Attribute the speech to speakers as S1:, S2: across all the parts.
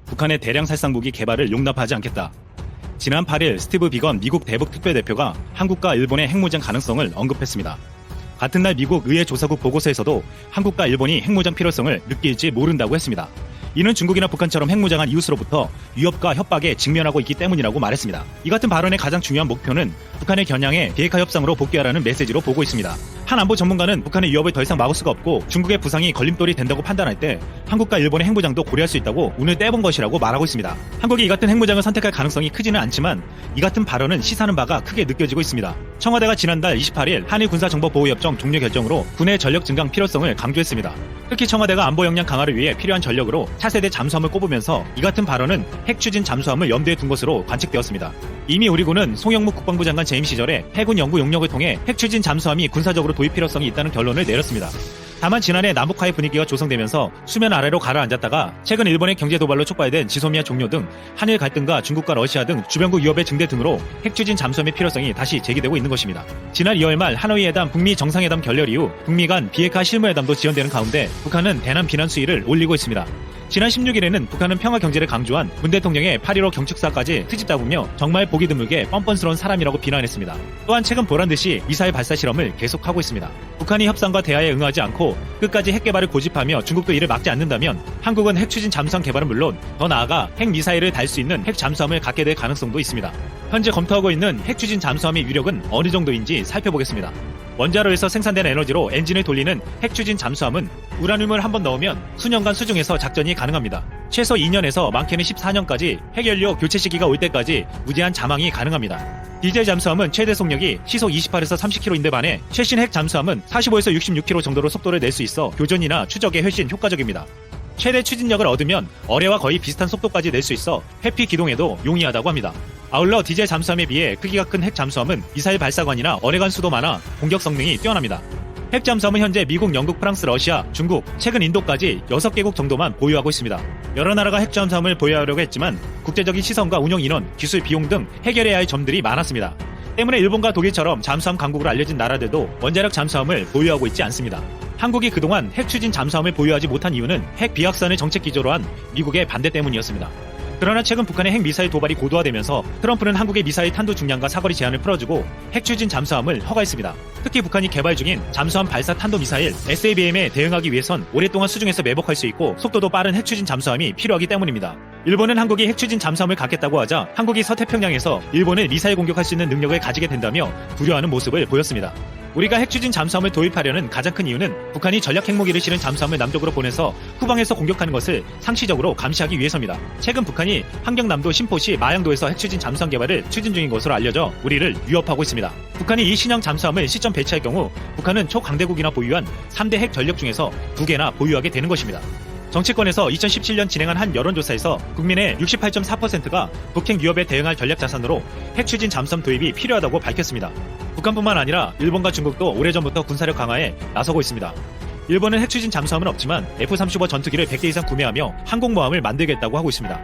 S1: 북한의 대량 살상 무기 개발을 용납하지 않겠다. 지난 8일 스티브 비건 미국 대북 특별대표가 한국과 일본의 핵무장 가능성을 언급했습니다. 같은 날 미국 의회 조사국 보고서에서도 한국과 일본이 핵무장 필요성을 느낄지 모른다고 했습니다. 이는 중국이나 북한처럼 핵무장한 이웃으로부터 위협과 협박에 직면하고 있기 때문이라고 말했습니다. 이 같은 발언의 가장 중요한 목표는 북한의 겨냥에 비핵화 협상으로 복귀하라는 메시지로 보고 있습니다. 한 안보 전문가는 북한의 위협을 더 이상 막을 수가 없고 중국의 부상이 걸림돌이 된다고 판단할 때 한국과 일본의 핵무장도 고려할 수 있다고 운을 떼본 것이라고 말하고 있습니다. 한국이 이 같은 핵무장을 선택할 가능성이 크지는 않지만 이 같은 발언은 시사하는 바가 크게 느껴지고 있습니다. 청와대가 지난달 28일 한일 군사정보보호협정 종료 결정으로 군의 전력 증강 필요성을 강조했습니다. 특히 청와대가 안보 역량 강화를 위해 필요한 전력으로 차세대 잠수함을 꼽으면서 이 같은 발언은 핵 추진 잠수함을 염두에 둔 것으로 관측되었습니다. 이미 우리 군은 송영무 국방부 장관 재임 시절에 해군 연구 용역을 통해 핵 추진 잠수함이 군사적으로 도입 필요성이 있다는 결론을 내렸습니다. 다만 지난해 남북화의 분위기가 조성되면서 수면 아래로 가라앉았다가 최근 일본의 경제 도발로 촉발된 지소미아 종료 등 한일 갈등과 중국과 러시아 등 주변국 위협의 증대 등으로 핵 추진 잠수함의 필요성이 다시 제기되고 있는 것입니다. 지난 2월 말 하노이 회담 북미 정상회담 결렬 이후 북미 간 비핵화 실무회담도 지연되는 가운데 북한은 대남 비난 수위를 올리고 있습니다. 지난 16일에는 북한은 평화 경제를 강조한 문 대통령의 8.15 경축사까지 트집다보며 정말 보기 드물게 뻔뻔스러운 사람이라고 비난했습니다. 또한 최근 보란듯이 미사일 발사 실험을 계속하고 있습니다. 북한이 협상과 대화에 응하지 않고 끝까지 핵 개발을 고집하며 중국도 이를 막지 않는다면 한국은 핵 추진 잠수함 개발은 물론 더 나아가 핵 미사일을 달 수 있는 핵 잠수함을 갖게 될 가능성도 있습니다. 현재 검토하고 있는 핵 추진 잠수함의 위력은 어느 정도인지 살펴보겠습니다. 원자로에서 생산된 에너지로 엔진을 돌리는 핵 추진 잠수함은 우라늄을 한번 넣으면 수년간 수중에서 작전이 가능합니다. 최소 2년에서 많게는 14년까지 핵연료 교체 시기가 올 때까지 무제한 잠항이 가능합니다. 디젤 잠수함은 최대 속력이 시속 28에서 30km인데 반해 최신 핵 잠수함은 45에서 66km 정도로 속도를 낼 수 있어 교전이나 추적에 훨씬 효과적입니다. 최대 추진력을 얻으면 어뢰와 거의 비슷한 속도까지 낼 수 있어 회피 기동에도 용이하다고 합니다. 아울러 디젤 잠수함에 비해 크기가 큰 핵 잠수함은 미사일 발사관이나 어뢰관 수도 많아 공격 성능이 뛰어납니다. 핵 잠수함은 현재 미국, 영국, 프랑스, 러시아, 중국, 최근 인도까지 6개국 정도만 보유하고 있습니다. 여러 나라가 핵 잠수함을 보유하려고 했지만 국제적인 시선과 운영 인원, 기술, 비용 등 해결해야 할 점들이 많았습니다. 때문에 일본과 독일처럼 잠수함 강국으로 알려진 나라들도 원자력 잠수함을 보유하고 있지 않습니다. 한국이 그동안 핵 추진 잠수함을 보유하지 못한 이유는 핵 비확산을 정책 기조로 한 미국의 반대 때문이었습니다. 그러나 최근 북한의 핵 미사일 도발이 고도화되면서 트럼프는 한국의 미사일 탄도 중량과 사거리 제한을 풀어주고 핵 추진 잠수함을 허가했습니다. 특히 북한이 개발 중인 잠수함 발사 탄도 미사일 SABM에 대응하기 위해선 오랫동안 수중에서 매복할 수 있고 속도도 빠른 핵 추진 잠수함이 필요하기 때문입니다. 일본은 한국이 핵 추진 잠수함을 갖겠다고 하자 한국이 서태평양에서 일본을 미사일 공격할 수 있는 능력을 가지게 된다며 두려워하는 모습을 보였습니다. 우리가 핵 추진 잠수함을 도입하려는 가장 큰 이유는 북한이 전략 핵무기를 실은 잠수함을 남쪽으로 보내서 후방에서 공격하는 것을 상시적으로 감시하기 위해서입니다. 최근 북한이 함경남도 신포시 마양도에서 핵 추진 잠수함 개발을 추진 중인 것으로 알려져 우리를 위협하고 있습니다. 북한이 이 신형 잠수함을 시점 배치할 경우 북한은 초강대국이나 보유한 3대 핵 전력 중에서 2개나 보유하게 되는 것입니다. 정치권에서 2017년 진행한 한 여론조사에서 국민의 68.4%가 북핵 위협에 대응할 전략 자산으로 핵 추진 잠수함 도입이 필요하다고 밝혔습니다. 북한뿐만 아니라 일본과 중국도 오래전부터 군사력 강화에 나서고 있습니다. 일본은 핵 추진 잠수함은 없지만 F-35 전투기를 100대 이상 구매하며 항공모함을 만들겠다고 하고 있습니다.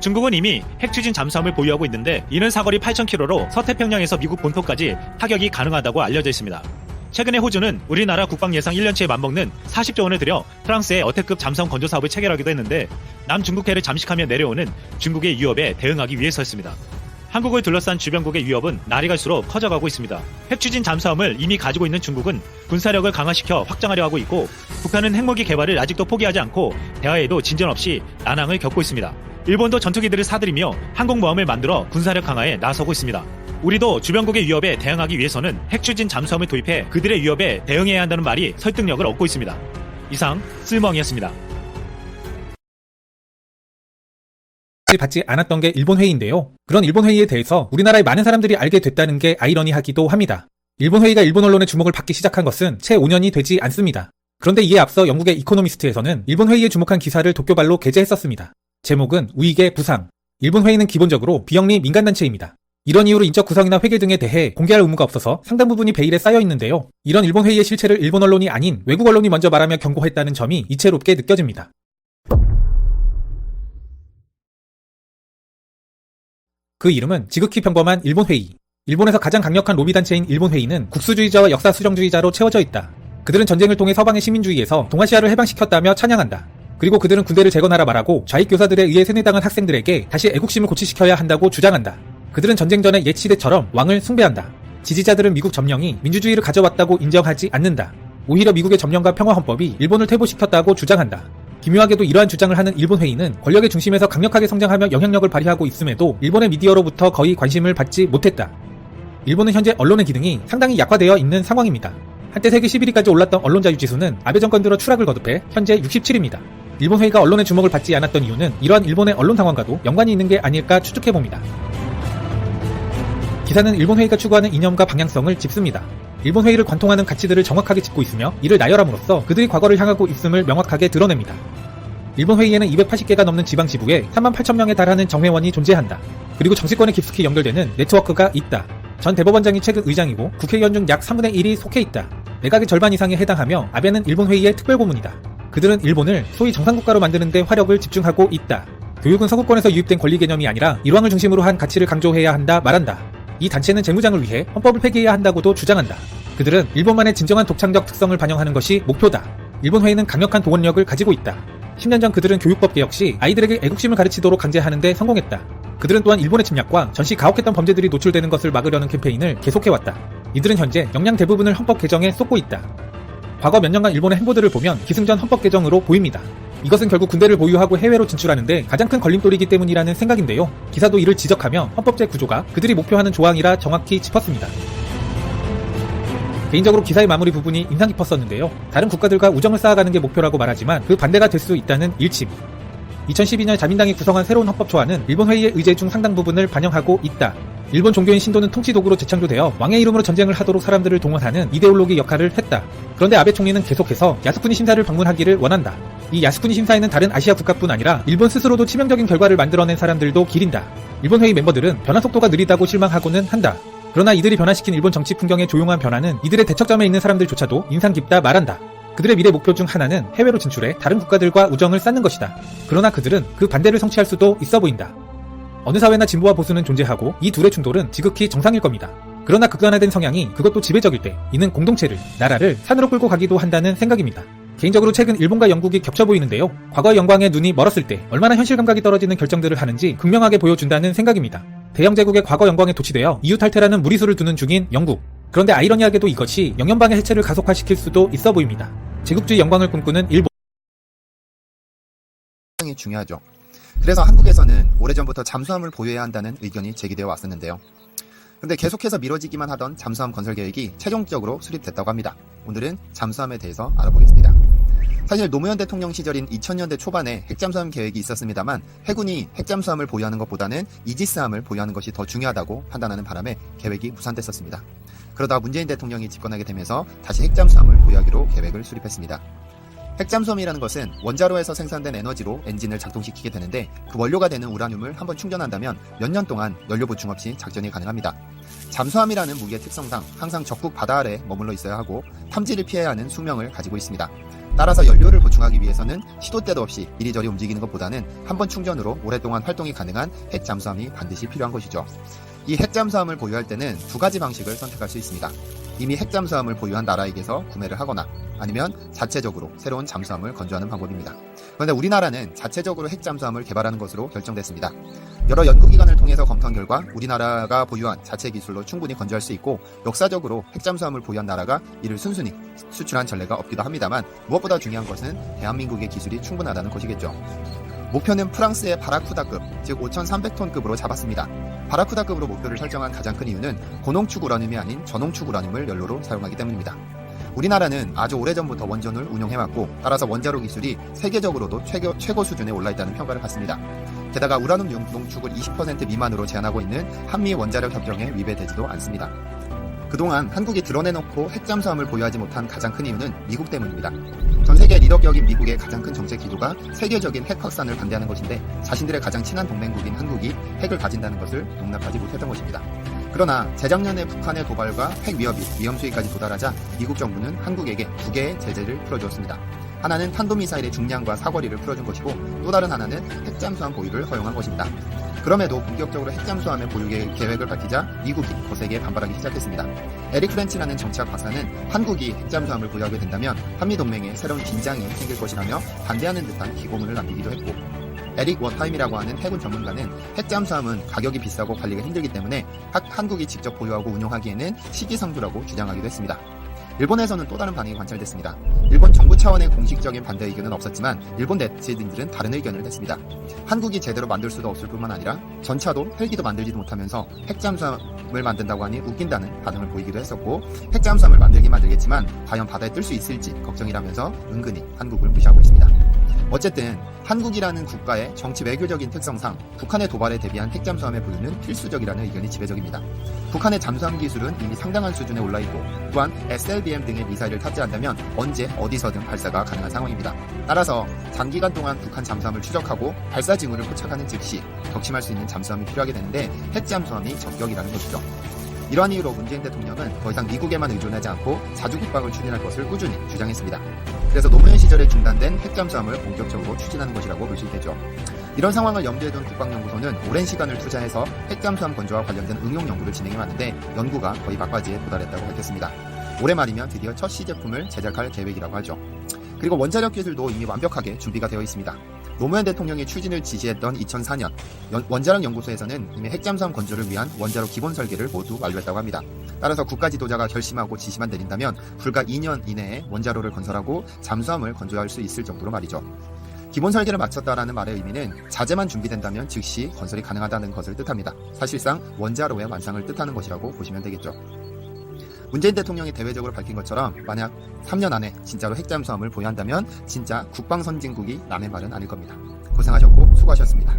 S1: 중국은 이미 핵 추진 잠수함을 보유하고 있는데 이는 사거리 8,000km로 서태평양에서 미국 본토까지 타격이 가능하다고 알려져 있습니다. 최근에 호주는 우리나라 국방 예상 1년치에 맞먹는 40조 원을 들여 프랑스의 어택급 잠수함 건조 사업을 체결하기도 했는데 남중국해를 잠식하며 내려오는 중국의 위협에 대응하기 위해서였습니다. 한국을 둘러싼 주변국의 위협은 날이 갈수록 커져가고 있습니다. 핵 추진 잠수함을 이미 가지고 있는 중국은 군사력을 강화시켜 확장하려 하고 있고 북한은 핵무기 개발을 아직도 포기하지 않고 대화에도 진전 없이 난항을 겪고 있습니다. 일본도 전투기들을 사들이며 항공모함을 만들어 군사력 강화에 나서고 있습니다. 우리도 주변국의 위협에 대응하기 위해서는 핵 추진 잠수함을 도입해 그들의 위협에 대응해야 한다는 말이 설득력을 얻고 있습니다. 이상 쓸멍이었습니다.
S2: 받지 않았던 게 일본 회의인데요. 그런 일본 회의에 대해서 우리나라의 많은 사람들이 알게 됐다는 게 아이러니하기도 합니다. 일본 회의가 일본 언론의 주목을 받기 시작한 것은 채 5년이 되지 않습니다. 그런데 이에 앞서 영국의 이코노미스트에서는 일본 회의에 주목한 기사를 도쿄발로 게재했었습니다. 제목은 우익의 부상. 일본 회의는 기본적으로 비영리 민간단체입니다. 이런 이유로 인적 구성이나 회계 등에 대해 공개할 의무가 없어서 상당 부분이 베일에 쌓여 있는데요. 이런 일본 회의의 실체를 일본 언론이 아닌 외국 언론이 먼저 말하며 경고했다는 점이 이채롭게 느껴집니다. 그 이름은 지극히 평범한 일본 회의. 일본에서 가장 강력한 로비 단체인 일본 회의는 국수주의자와 역사 수정주의자로 채워져 있다. 그들은 전쟁을 통해 서방의 식민주의에서 동아시아를 해방시켰다며 찬양한다. 그리고 그들은 군대를 재건하라 말하고 좌익 교사들에 의해 세뇌당한 학생들에게 다시 애국심을 고취시켜야 한다고 주장한다. 그들은 전쟁 전에 옛 시대처럼 왕을 숭배한다. 지지자들은 미국 점령이 민주주의를 가져왔다고 인정하지 않는다. 오히려 미국의 점령과 평화헌법이 일본을 퇴보시켰다고 주장한다. 기묘하게도 이러한 주장을 하는 일본 회의는 권력의 중심에서 강력하게 성장하며 영향력을 발휘하고 있음에도 일본의 미디어로부터 거의 관심을 받지 못했다. 일본은 현재 언론의 기능이 상당히 약화되어 있는 상황입니다. 한때 세계 11위까지 올랐던 언론 자유 지수는 아베 정권 들어 추락을 거듭해 현재 67위입니다. 일본 회의가 언론의 주목을 받지 않았던 이유는 이러한 일본의 언론 상황과도 연관이 있는 게 아닐까 추측해봅니다. 기사는 일본 회의가 추구하는 이념과 방향성을 짚습니다. 일본 회의를 관통하는 가치들을 정확하게 짚고 있으며 이를 나열함으로써 그들이 과거를 향하고 있음을 명확하게 드러냅니다. 일본 회의에는 280개가 넘는 지방 지부에 38,000명에 달하는 정회원이 존재한다. 그리고 정치권에 깊숙이 연결되는 네트워크가 있다. 전 대법원장이 최근 의장이고 국회의원 중 약 3분의 1이 속해 있다. 내각의 절반 이상에 해당하며 아베는 일본 회의의 특별고문이다. 그들은 일본을 소위 정상국가로 만드는 데 화력을 집중하고 있다. 교육은 서구권에서 유입된 권리 개념이 아니라 일왕을 중심으로 한 가치를 강조해야 한다 말한다. 이 단체는 재무장을 위해 헌법을 폐기해야 한다고도 주장한다. 그들은 일본만의 진정한 독창적 특성을 반영하는 것이 목표다. 일본 회의는 강력한 동원력을 가지고 있다. 10년 전 그들은 교육법 개혁 시 아이들에게 애국심을 가르치도록 강제하는 데 성공했다. 그들은 또한 일본의 침략과 전시 가혹했던 범죄들이 노출되는 것을 막으려는 캠페인을 계속해왔다. 이들은 현재 역량 대부분을 헌법 개정에 쏟고 있다. 과거 몇 년간 일본의 행보들을 보면 기승전 헌법 개정으로 보입니다. 이것은 결국 군대를 보유하고 해외로 진출하는데 가장 큰 걸림돌이기 때문이라는 생각인데요. 기사도 이를 지적하며 헌법제 구조가 그들이 목표하는 조항이라 정확히 짚었습니다. 개인적으로 기사의 마무리 부분이 인상 깊었었는데요. 다른 국가들과 우정을 쌓아가는 게 목표라고 말하지만 그 반대가 될 수 있다는 일침. 2012년 자민당이 구성한 새로운 헌법 초안은 일본 회의의 의제 중 상당 부분을 반영하고 있다. 일본 종교인 신도는 통치 도구로 재창조되어 왕의 이름으로 전쟁을 하도록 사람들을 동원하는 이데올로기 역할을 했다. 그런데 아베 총리는 계속해서 야스쿠니 심사를 방문하기를 원한다. 이 야스쿠니 심사에는 다른 아시아 국가뿐 아니라 일본 스스로도 치명적인 결과를 만들어낸 사람들도 기린다. 일본 회의 멤버들은 변화 속도가 느리다고 실망하고는 한다. 그러나 이들이 변화시킨 일본 정치 풍경의 조용한 변화는 이들의 대척점에 있는 사람들조차도 인상 깊다 말한다. 그들의 미래 목표 중 하나는 해외로 진출해 다른 국가들과 우정을 쌓는 것이다. 그러나 그들은 그 반대를 성취할 수도 있어 보인다. 어느 사회나 진보와 보수는 존재하고 이 둘의 충돌은 지극히 정상일 겁니다. 그러나 극단화된 성향이 그것도 지배적일 때 이는 공동체를, 나라를 산으로 끌고 가기도 한다는 생각입니다. 개인적으로 최근 일본과 영국이 겹쳐 보이는데요. 과거의 영광에 눈이 멀었을 때 얼마나 현실 감각이 떨어지는 결정들을 하는지 극명하게 보여준다는 생각입니다. 대영 제국의 과거 영광에 도취되어 이유 탈퇴라는 무리수를 두는 중인 영국. 그런데 아이러니하게도 이것이 영연방의 해체를 가속화시킬 수도 있어 보입니다. 제국주의 영광을 꿈꾸는 일본.
S3: 굉장히 중요하죠. 그래서 한국에서는 오래전부터 잠수함을 보유해야 한다는 의견이 제기되어 왔었는데요. 그런데 계속해서 미뤄지기만 하던 잠수함 건설 계획이 최종적으로 수립됐다고 합니다. 오늘은 잠수함에 대해서 알아보겠습니다. 사실 노무현 대통령 시절인 2000년대 초반에 핵잠수함 계획이 있었습니다만 해군이 핵잠수함을 보유하는 것보다는 이지스함을 보유하는 것이 더 중요하다고 판단하는 바람에 계획이 무산됐었습니다. 그러다 문재인 대통령이 집권하게 되면서 다시 핵잠수함을 보유하기로 계획을 수립했습니다. 핵잠수함이라는 것은 원자로에서 생산된 에너지로 엔진을 작동시키게 되는데 그 원료가 되는 우라늄을 한번 충전한다면 몇 년 동안 연료 보충 없이 작전이 가능합니다. 잠수함이라는 무기의 특성상 항상 적국 바다 아래 머물러 있어야 하고 탐지를 피해야 하는 숙명을 가지고 있습니다. 따라서 연료를 보충하기 위해서는 시도 때도 없이 이리저리 움직이는 것보다는 한번 충전으로 오랫동안 활동이 가능한 핵잠수함이 반드시 필요한 것이죠. 이 핵잠수함을 보유할 때는 두 가지 방식을 선택할 수 있습니다. 이미 핵잠수함을 보유한 나라에게서 구매를 하거나 아니면 자체적으로 새로운 잠수함을 건조하는 방법입니다. 그런데 우리나라는 자체적으로 핵잠수함을 개발하는 것으로 결정됐습니다. 여러 연구기관을 통해서 검토한 결과 우리나라가 보유한 자체 기술로 충분히 건조할 수 있고 역사적으로 핵잠수함을 보유한 나라가 이를 순순히 수출한 전례가 없기도 합니다만 무엇보다 중요한 것은 대한민국의 기술이 충분하다는 것이겠죠. 목표는 프랑스의 바라쿠다급, 즉 5,300톤급으로 잡았습니다. 바라쿠다급으로 목표를 설정한 가장 큰 이유는 고농축 우라늄이 아닌 저농축 우라늄을 연료로 사용하기 때문입니다. 우리나라는 아주 오래전부터 원전을 운용해왔고 따라서 원자로 기술이 세계적으로도 최고 수준에 올라있다는 평가를 받습니다. 게다가 우라늄 농축을 20% 미만으로 제한하고 있는 한미 원자력 협정에 위배되지도 않습니다. 그동안 한국이 드러내놓고 핵잠수함을 보유하지 못한 가장 큰 이유는 미국 때문입니다. 전 세계 리더격인 미국의 가장 큰 정책 기조가 세계적인 핵 확산을 반대하는 것인데 자신들의 가장 친한 동맹국인 한국이 핵을 가진다는 것을 용납하지 못했던 것입니다. 그러나 재작년에 북한의 도발과 핵 위협이 위험 수위까지 도달하자 미국 정부는 한국에게 두 개의 제재를 풀어주었습니다. 하나는 탄도미사일의 중량과 사거리를 풀어준 것이고 또 다른 하나는 핵잠수함 보유를 허용한 것입니다. 그럼에도 본격적으로 핵잠수함의 보유 계획을 밝히자 미국이 거세게 반발하기 시작했습니다. 에릭 프렌치라는 정치학 박사는 한국이 핵잠수함을 보유하게 된다면 한미동맹에 새로운 긴장이 생길 것이라며 반대하는 듯한 기고문을 남기기도 했고, 에릭 워타임이라고 하는 해군 전문가는 핵잠수함은 가격이 비싸고 관리가 힘들기 때문에 한국이 직접 보유하고 운용하기에는 시기상조라고 주장하기도 했습니다. 일본에서는 또 다른 반응이 관찰됐습니다. 일본 정부 차원의 공식적인 반대 의견은 없었지만 일본 네티즌들은 다른 의견을 냈습니다. 한국이 제대로 만들 수도 없을 뿐만 아니라 전차도 헬기도 만들지도 못하면서 핵잠수함을 만든다고 하니 웃긴다는 반응을 보이기도 했었고, 핵잠수함을 만들겠지만 과연 바다에 뜰 수 있을지 걱정이라면서 은근히 한국을 무시하고 있습니다. 어쨌든 한국이라는 국가의 정치 외교적인 특성상 북한의 도발에 대비한 핵잠수함의 보유는 필수적이라는 의견이 지배적입니다. 북한의 잠수함 기술은 이미 상당한 수준에 올라 있고, 또한 SLBM 등의 미사일을 탑재한다면 언제 어디서든 발사가 가능한 상황입니다. 따라서 장기간 동안 북한 잠수함을 추적하고 발사 징후를 포착하는 즉시 격침할 수 있는 잠수함이 필요하게 되는데 핵잠수함이 적격이라는 것이죠. 이러한 이유로 문재인 대통령은 더 이상 미국에만 의존하지 않고 자주 국방을 추진할 것을 꾸준히 주장했습니다. 그래서 노무현 시절에 중단된 핵잠수함을 본격적으로 추진하는 것이라고 볼 수 있겠죠. 이런 상황을 염두에 둔 국방연구소는 오랜 시간을 투자해서 핵잠수함 건조와 관련된 응용 연구를 진행해 왔는데 연구가 거의 막바지에 도달했다고 밝혔습니다. 올해 말이면 드디어 첫 시제품을 제작할 계획이라고 하죠. 그리고 원자력 기술도 이미 완벽하게 준비가 되어 있습니다. 노무현 대통령이 추진을 지시했던 2004년 원자력 연구소에서는 이미 핵잠수함 건조를 위한 원자로 기본 설계를 모두 완료했다고 합니다. 따라서 국가 지도자가 결심하고 지시만 내린다면 불과 2년 이내에 원자로를 건설하고 잠수함을 건조할 수 있을 정도로 말이죠. 기본 설계를 마쳤다라는 말의 의미는 자재만 준비된다면 즉시 건설이 가능하다는 것을 뜻합니다. 사실상 원자로의 완성을 뜻하는 것이라고 보시면 되겠죠. 문재인 대통령이 대외적으로 밝힌 것처럼 만약 3년 안에 진짜로 핵잠수함을 보유한다면 진짜 국방선진국이 남의 말은 아닐 겁니다. 고생하셨고 수고하셨습니다.